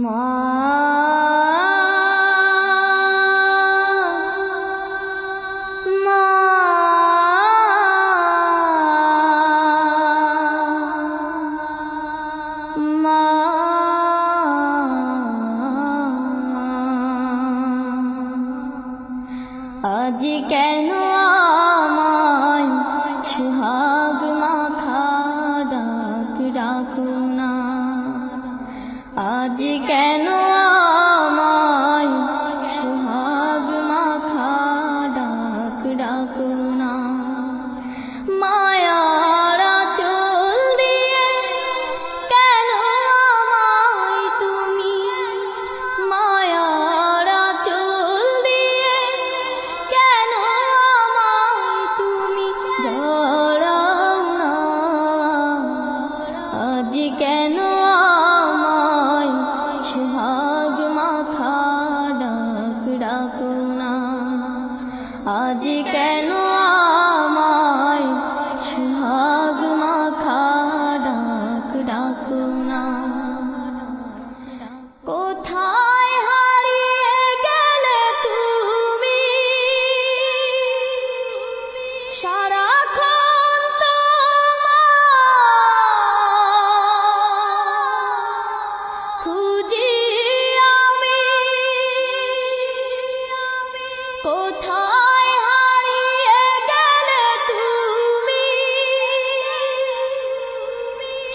মা মা মা আজ কেন আমায় সুহাগ মাখা ডাক ডাকো না, আজ কেন আমায় সুহাগ মাখা ডাক ডাকো না। মায়ার আঁচল দিয়ে কেন আমায় তুমি, মায়ার আঁচল দিয়ে কেন আমায় তুমি জড়াও না, আজ কেন আমায় সুহাগ মাখা ডাক ডাকো না, আজ কেন আমায় সুহাগ মাখা ডাক ডাকো না। কোথায় হারিয়ে গেলে তুমি, সারাক্ষণ তোমায় খুঁজি আমি, কোথায় হারিয়ে গেলে তুমি,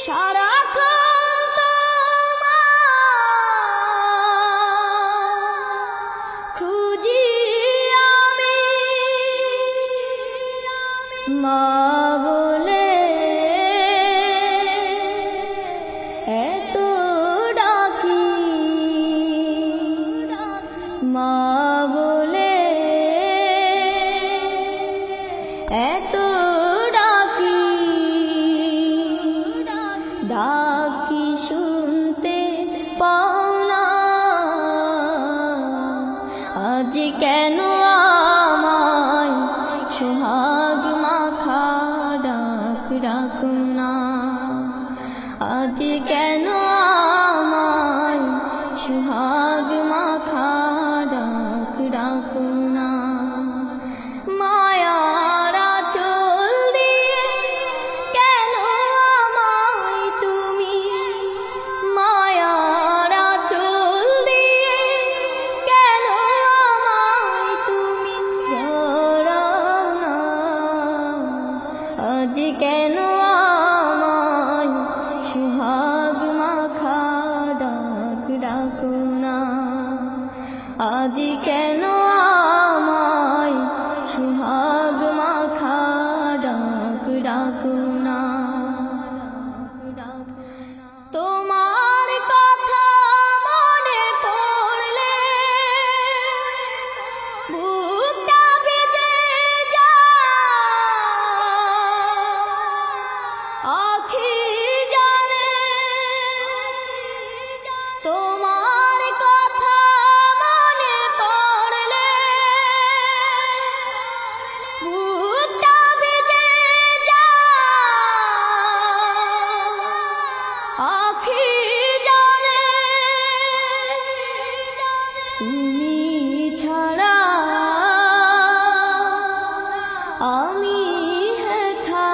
সারাক্ষণ তোমায় খুঁজি আমি। মা বলে এত ডাকি, মা বলে এত ডাকি, ডাকি শুনতে পাও না, আজ কেন আমায় সুহাগ মাখা ডাক ডাকো না, আজ কেন আমায় সুহাগ মাখা ডাক ডাকো না। মায়ার আঁচল দিয়ে কেন আমায় তুমি, মায়ার আঁচল দিয়ে কেন আমায় তুমি জড়াও না, আজ কেন আমায় সুহাগ মাখা ডাক ডাকো না, আজ কেন আমায় সুহাগ মাখা ডাক ডাকো না। তোমার কথা মনে পড়লে বুকটা ভিজে যায়, আখি জানে তোমার কথা মনে পড়লে বুকটা ভিজে যায়, আখি জানে তুমি ছাড়া আমি হেথা,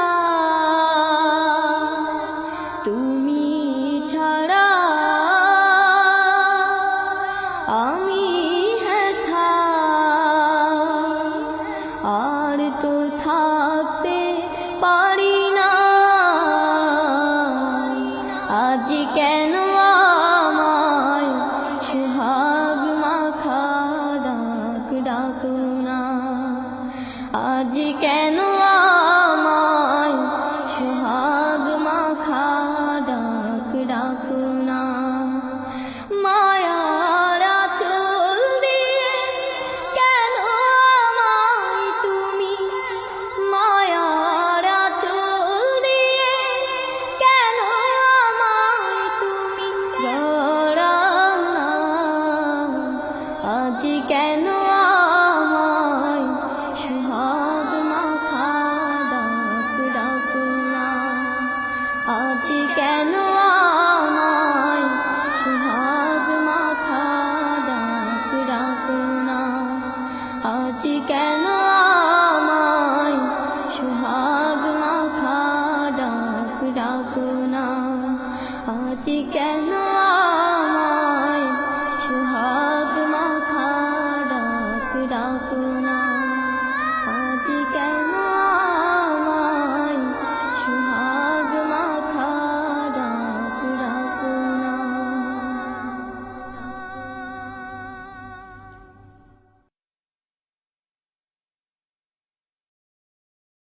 তুমি ছাড়া আমি হেথা, আর তো থাকতে পারি না, আজ কেন আমায় সুহাগ মাখা ডাক ডাকো না, আজ কেন আমায় সুহাগ মাখা ডাক ডাকো না। মায়ার আঁচল দিয়ে কেন আমায় তুমি, মায়ার আঁচল দিয়ে কেন আমায় তুমি জড়াও না, আজ কেন আমায় সুহাগ মাখা ডাক ডাকো না, আজ কেন আমায় সুহাগ কেন